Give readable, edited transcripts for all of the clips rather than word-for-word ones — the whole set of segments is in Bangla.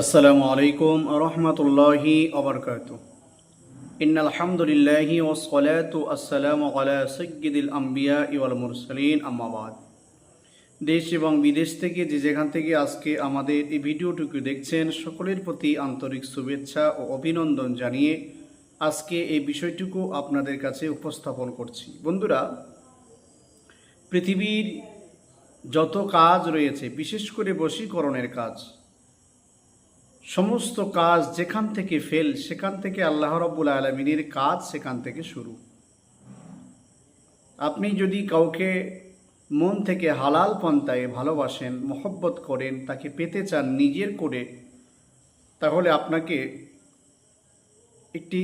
আসসালামু আলাইকুম রহমতুল্লাহি ওবরকাতু। ইন্নাল হামদুলিল্লাহি ওয়াসসালাতু আসসালামু আলা সাইয়্যিদিল আমবিয়া ওয়াল মুরসালিন, আম্মা বাদ। দেশ এবং বিদেশ থেকে যে যেখান থেকে আজকে আমাদের এই ভিডিওটুকু দেখছেন, সকলের প্রতি আন্তরিক শুভেচ্ছা ও অভিনন্দন জানিয়ে আজকে এই বিষয়টুকু আপনাদের কাছে উপস্থাপন করছি। বন্ধুরা, পৃথিবীর যত কাজ রয়েছে, বিশেষ করে বশীকরণের কাজ, সমস্ত কাজ যেখান থেকে ফেল, সেখান থেকে আল্লাহ রাব্বুল আলামিনের কাজ সেখান থেকে শুরু। আপনি যদি কাউকে মন থেকে হালাল পন্থায় ভালোবাসেন, মহব্বত করেন, তাকে পেতে চান নিজের করে, তাহলে আপনাকে একটি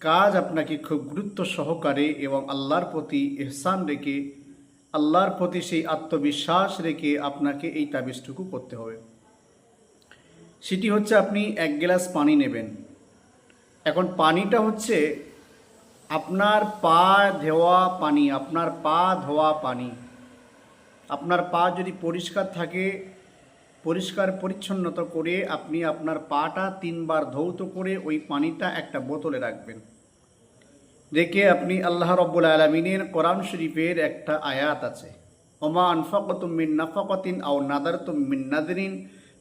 কাজ আপনাকে খুব গুরুত্ব সহকারে এবং আল্লাহর প্রতি ইহসান রেখে, আল্লাহর প্রতি সেই আত্মবিশ্বাস রেখে আপনাকে এই তাবিজটুকু করতে হবে। সেটি হচ্ছে, আপনি এক গ্লাস পানি নেবেন। এখন পানিটা হচ্ছে আপনার পা ধোয়া পানি, আপনার পা ধোয়া পানি। আপনার পা যদি পরিষ্কার থাকে, পরিষ্কার পরিচ্ছন্নতা করে আপনি আপনার পাটা 3 বার ধৌত করে ওই পানিটা একটা বোতলে রাখবেন। রেখে আপনি আল্লাহ রাব্বুল আলামিনের কোরআন শরীফের একটা আয়াত আছে, ওমা আনফাকতুম মিন নাফাকাতিন আও নাদারতুম মিন নাদরিন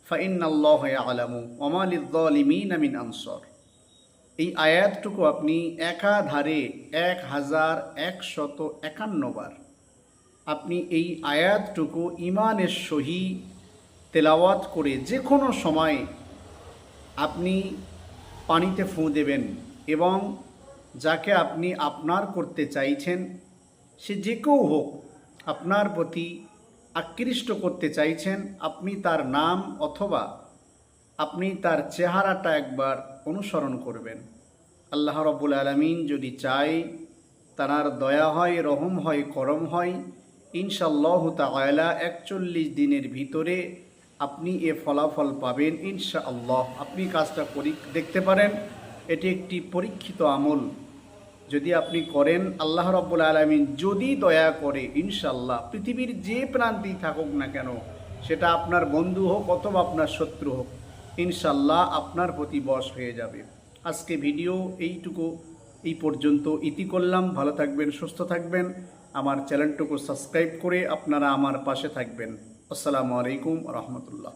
ফাইন্নাল্লাহা ইয়ালামু ওমা লিয-যালিমিনা মিন আনসার। এই আয়াতটুকু আপনি একাধারে 1151 বার আপনি এই আয়াতটুকু ইমানের সহিত তেলাওয়াত করে যে কোনো সময় আপনি পানিতে ফুঁ দেবেন, এবং যাকে আপনি আপনার করতে চাইছেন, সে যে কেউ হোক, আপনার প্রতি আকৃষ্ট করতে চাইছেন, আপনি তার নাম অথবা আপনি তার চেহারাটা একবার অনুসরণ করবেন। আল্লাহ রাব্বুল আলামিন যদি চায়, তার দয়া হয়, রহম হয়, করম হয়, ইনশাআল্লাহু তাআলা 41 দিনের ভিতরে আপনি এ ফলাফল পাবেন ইনশাআল্লাহ। আপনি কাজটা দেখতে পারেন। এটি একটি পরীক্ষিত আমল। যদি আপনি করেন, আল্লাহ রাব্বুল আলামিন যদি দয়া করে, ইনশাআল্লাহ পৃথিবীর যে প্রান্তেই থাকুক না কেন, সেটা আপনার বন্ধু হোক অথবা আপনার শত্রু হোক, ইনশাআল্লাহ আপনার প্রতি বশ হয়ে যাবে। আজকে ভিডিও এই পর্যন্ত ইতি করলাম। ভালো থাকবেন, সুস্থ থাকবেন। আমার চ্যানেলটুকু সাবস্ক্রাইব করে আপনারা আমার পাশে থাকবেন। আসসালামু আলাইকুম রহমতুল্লাহ।